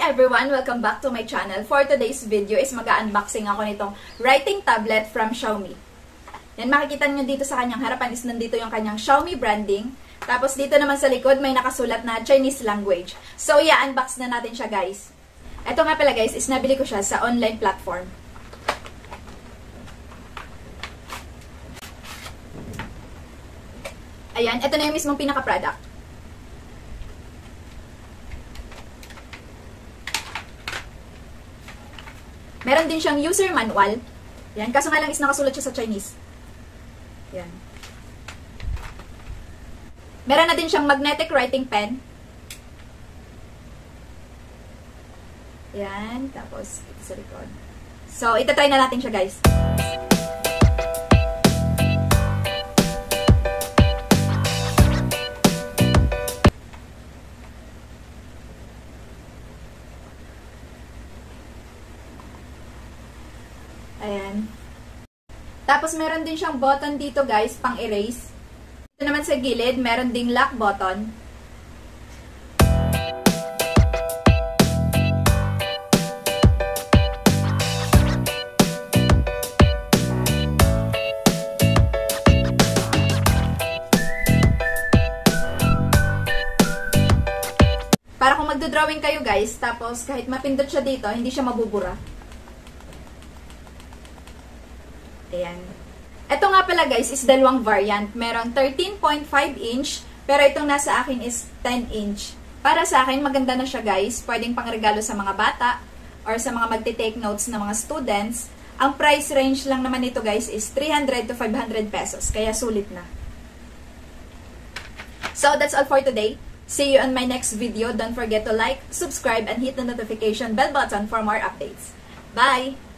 everyone! Welcome back to my channel. For today's video is mag-unboxing ako nitong writing tablet from Xiaomi. Yan, makikita nyo dito sa kanyang harapan is nandito yung kanyang Xiaomi branding. Tapos dito naman sa likod may nakasulat na Chinese language. So, i-unbox na natin siya, guys. Ito nga pala, guys, is nabili ko siya sa online platform. Ayan, ito na yung mismong pinaka-product. Meron din siyang user manual. Yan, kaso nga lang is nakasulat siya sa Chinese. Yan. Meron na din siyang magnetic writing pen. Yan, tapos ito sa likod. So, itatry na natin siya, guys. Ayan. Tapos, meron din siyang button dito, guys, pang erase. Ito naman sa gilid, meron ding lock button. Para kung magdodrawing kayo, guys, tapos kahit mapindot siya dito, hindi siya mabubura. Ayan. Ito nga pala, guys, is dalawang variant. Meron 13.5 inch, pero itong nasa akin is 10 inch. Para sa akin, maganda na siya, guys. Pwedeng pangregalo sa mga bata or sa mga magte-take notes na mga students. Ang price range lang naman nito, guys, is 300 to 500 pesos. Kaya sulit na. So, that's all for today. See you on my next video. Don't forget to like, subscribe, and hit the notification bell button for more updates. Bye!